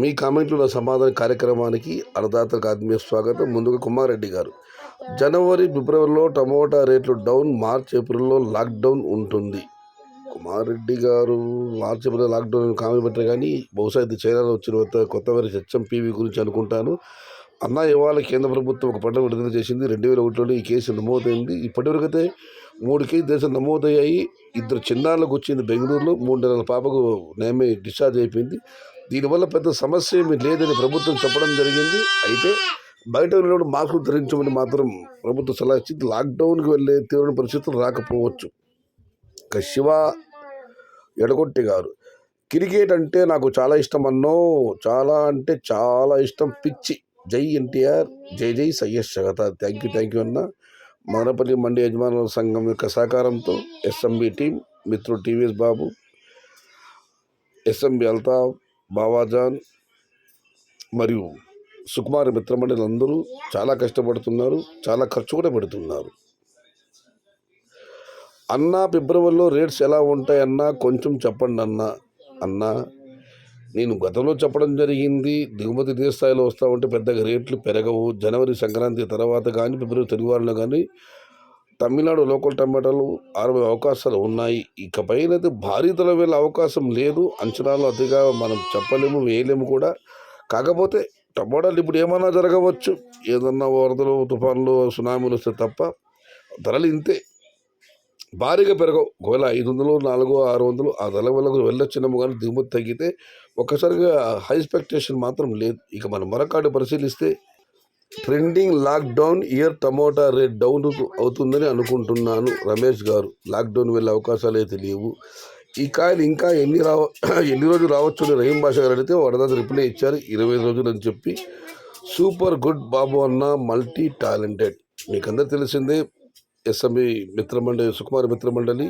మీ కామెంట్లు నా సమాధాన కార్యక్రమానికి అన్నదాతలకు ఆత్మీయ స్వాగతం. ముందుగా కుమారెడ్డి గారు, జనవరి ఫిబ్రవరిలో టమోటా రేట్లు డౌన్, మార్చ్ ఏప్రిల్లో లాక్డౌన్ ఉంటుంది. కుమారెడ్డి గారు మార్చ్ ఏప్రిల్ లాక్డౌన్ కామెంట్ పెట్టారు, కానీ బహుశా ఇది చైనాలో వచ్చిన కొత్త వైరస్ హెచ్ఎంపీవీ గురించి అనుకుంటాను. అన్న, ఇవాళ కేంద్ర ప్రభుత్వం ఒక పండుగ విడుదల చేసింది. 2001లో ఈ కేసు నమోదైంది. ఇప్పటివరకైతే 3 కేసులు దేశం నమోదయ్యాయి. 2 చిన్నారులకు వచ్చింది బెంగళూరులో. 3 నెలల పాపకు నేమే డిశ్చార్జ్ అయిపోయింది. దీనివల్ల పెద్ద సమస్య ఏమీ లేదని ప్రభుత్వం చెప్పడం జరిగింది. అయితే బయట వెళ్ళినప్పుడు మాస్కులు ధరించమని మాత్రం ప్రభుత్వం సలహా ఇచ్చింది. లాక్డౌన్కి వెళ్ళే తీవ్రమైన పరిస్థితులు రాకపోవచ్చు. ఇక శివ ఎడగొట్టి గారు, క్రికెట్ అంటే నాకు చాలా ఇష్టం అన్నో, చాలా అంటే చాలా ఇష్టం, పిచ్చి. జై ఎన్టీఆర్, జై జై సయ్యద్ షగత. థ్యాంక్ యూ అన్న. మదనపల్లి మండి యజమానుల సంఘం యొక్క సహకారంతో ఎస్ఎంబి టీం, మిత్రుడు టీవీఎస్ బాబు, ఎస్ఎంబి అల్తాఫ్, బావాజాన్ మరియు సుకుమార్ మిత్రమండలి అందరూ చాలా కష్టపడుతున్నారు, చాలా ఖర్చు కూడా పెడుతున్నారు. అన్నా, ఫిబ్రవరిలో రేట్స్ ఎలా ఉంటాయన్నా కొంచెం చెప్పండి అన్నా. నేను గతంలో చెప్పడం జరిగింది, దిగుమతి ఇదే స్థాయిలో వస్తూ ఉంటే పెద్దగా రేట్లు పెరగవు. జనవరి సంక్రాంతి తర్వాత కానీ ఫిబ్రవరి తెలుగువారంలో కానీ తమిళనాడు లోకల్ టమాటాలు 60 అవకాశాలు ఉన్నాయి. ఇకపైనైతే భారీ ధర వెళ్ళే అవకాశం లేదు. అంచనాలు అతిగా మనం చెప్పలేము, వేయలేము కూడా. కాకపోతే టమాటాలు ఇప్పుడు ఏమన్నా జరగవచ్చు, ఏదన్నా వరదలు, తుఫాన్లు, సునామీలు వస్తే తప్ప ధరలు ఇంతే, భారీగా పెరగవు. ఒకవేళ 500, 400, 600 ఆ ధరల వల్ల వెళ్ళొచ్చినాము, కానీ దిగుమతి తగ్గితే ఒక్కసారిగా హై ఎక్స్పెక్టేషన్ మాత్రం లేదు. ఇక మనం మరొకటి పరిశీలిస్తే, trending lockdown year tomato rate down అవుతుందని అనుకుంటున్నాను. రమేష్ గారు, లాక్డౌన్ వెళ్ళే అవకాశాలు అయితే లేవు. ఈ కాయలు ఇంకా ఎన్ని రోజులు రావచ్చు అని రహీం బాషా గారు అడిగితే వరదాత రిప్లై ఇచ్చారు, 25 రోజులు అని చెప్పి. సూపర్ గుడ్ బాబు అన్న, మల్టీ టాలెంటెడ్. మీకు అందరు తెలిసిందే, ఎస్ఎంబి మిత్రమండలి, సుకుమార్ మిత్రమండలి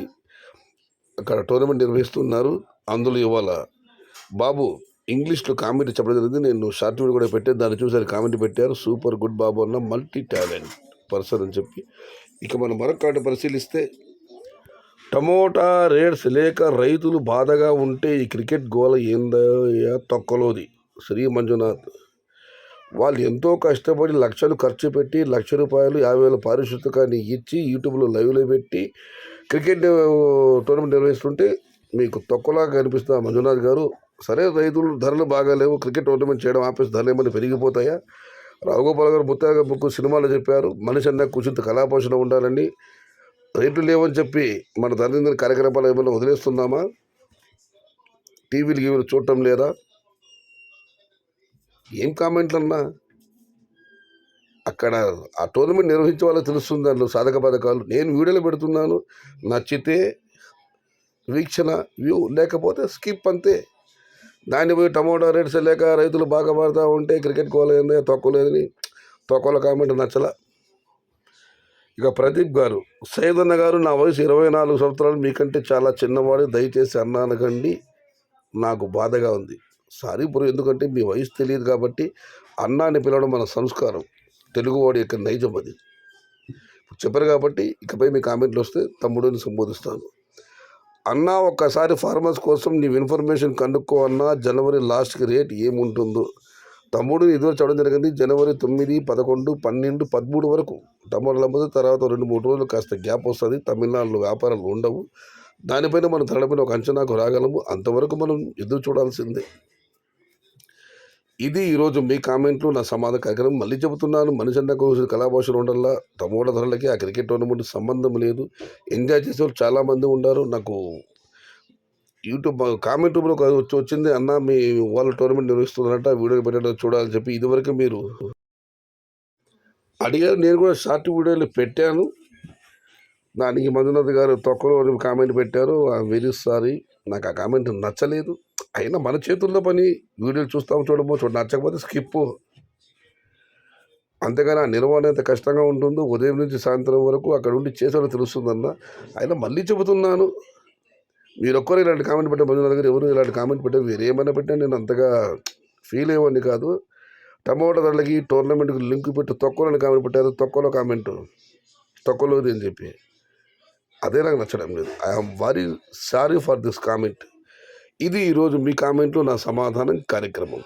అక్కడ టోర్నమెంట్ నిర్వహిస్తున్నారు. అందులో ఇవాళ బాబు ఇంగ్లీష్లో కామెంట్ చెప్పడం జరిగింది. నేను షార్ట్ వీడియో కూడా పెట్టాను, దాన్ని చూసి కామెంట్ పెట్టారు, సూపర్ గుడ్ బాబు అన్న, మల్టీ టాలెంట్ పర్సన్ అని చెప్పి. ఇక మనం మరొకటి పరిశీలిస్తే, టమోటా రేట్స్ లేక రైతులు బాధగా ఉంటే ఈ క్రికెట్ గోల ఏందయ్యా తొక్కలోది. శ్రీ మంజునాథ్, వాళ్ళు ఎంతో కష్టపడి లక్షలు ఖర్చు పెట్టి ₹1,00,000 50,000 పారితోషికాన్ని ఇచ్చి యూట్యూబ్లో లైవ్లో పెట్టి క్రికెట్ టోర్నమెంట్ నిర్వహిస్తుంటే మీకు తొక్కలాగా కనిపిస్తుంది మంజునాథ్ గారు. సరే, రైతులు ధరలు బాగాలేవు, క్రికెట్ టోర్నమెంట్ చేయడం ఆపేసి ధరలు ఏమైనా పెరిగిపోతాయా? రావుగోపాల్ గారు ముత్తాగా బుక్ సినిమాలో చెప్పారు, మనిషి అన్న కూర్చుంత కళాపోషణ ఉండాలని. రేట్లు లేవని చెప్పి మన దైనందిన కార్యక్రమాలు ఏమైనా వదిలేస్తున్నామా? టీవీలు చూడటం లేదా? ఏం కామెంట్లు అన్నా? అక్కడ ఆ టోర్నమెంట్ నిర్వహించే వాళ్ళకి తెలుస్తుంది దాంట్లో సాధక బాధకాలు. నేను వీడియోలో పెడుతున్నాను, నచ్చితే వీక్షణ, వ్యూ, లేకపోతే స్కిప్, అంతే. దాన్ని పోయి టమోటా రేట్స్ లేక రైతులు బాగా పడుతూ ఉంటే క్రికెట్ కోలేదని తొక్కలేదని తొక్కల కామెంట్ నచ్చల. ఇక ప్రదీప్ గారు, సైదన్న గారు, నా వయసు 24 సంవత్సరాలు, మీకంటే చాలా చిన్నవాడు, దయచేసి అన్నా అనకండి, నాకు బాధగా ఉంది. సారీ బ్రో, ఎందుకంటే మీ వయసు తెలియదు కాబట్టి అన్నాన్ని పిలవడం మన సంస్కారం, తెలుగువాడి యొక్క నైజం అది. చెప్పారు కాబట్టి ఇకపై మీ కామెంట్లు వస్తే తమ్ముడిని సంబోధిస్తాను. అన్నా, ఒక్కసారి ఫార్మర్స్ కోసం నీ ఇన్ఫర్మేషన్ కనుక్కో అన్నా, జనవరి లాస్ట్కి రేట్ ఏముంటుందో. తమ్ముడు ఇదివరకు చెప్పడం జరిగింది, జనవరి 9, 11, 12, 13 వరకు టమాటాలు అమ్ముతుంది. తర్వాత 2-3 రోజులు కాస్త గ్యాప్ వస్తుంది, తమిళనాడులో వ్యాపారాలు ఉండవు. దానిపైన మనం ధరలపైన ఒక అంచనాకు రాగలము. అంతవరకు మనం ఎదురు చూడాల్సిందే. ఇది ఈరోజు మీ కామెంట్లు, నా సమాధాన కార్యక్రమం. మళ్ళీ చెబుతున్నాను, మనిషి అన్న కోసం కళాభాషలు ఉండల్లా. టమోటా ధరలకి ఆ క్రికెట్ టోర్నమెంట్ సంబంధం లేదు. ఎంజాయ్ చేసేవాళ్ళు చాలామంది ఉన్నారు. నాకు యూట్యూబ్ కామెంట్ రూమ్లో వచ్చింది, అన్న మీ వాళ్ళ టోర్నమెంట్ నిర్వహిస్తున్నారంట, వీడియో పెట్టడం చూడాలని చెప్పి ఇదివరకు మీరు అడిగారు. నేను కూడా షార్ట్ వీడియోలు పెట్టాను, దానికి మంజునాథ్ గారు తొక్కలో కామెంట్ పెట్టారు. వెరీ సారీ, నాకు ఆ కామెంట్ నచ్చలేదు. అయినా మన చేతుల్లో పని, వీడియోలు చూడమో నచ్చకపోతే స్కిప్, అంతేగాని ఆ నిర్వహణ ఎంత కష్టంగా ఉంటుందో ఉదయం నుంచి సాయంత్రం వరకు అక్కడ ఉండి చేసేవాళ్ళు తెలుస్తుందన్న. అయినా మళ్ళీ చెబుతున్నాను, మీరు ఒక్కరు ఇలాంటి కామెంట్ పెట్టారు, మంజునాథ్ గారు ఎవరు ఇలాంటి కామెంట్ పెట్టారు, వేరేమైనా పెట్టాను, నేను అంతగా ఫీల్ అయ్యేవాడిని కాదు. టమోటా ధరలకి టోర్నమెంట్కి లింక్ పెట్టి తొక్కలని కామెంట్ పెట్టారు, తొక్కలో కామెంట్, తొక్కలోది అని చెప్పి, అదే నాకు నచ్చడం లేదు. I'm very sorry for this comment. ఇది ఈరోజు మీ కామెంట్లో నా సమాధానం కార్యక్రమం.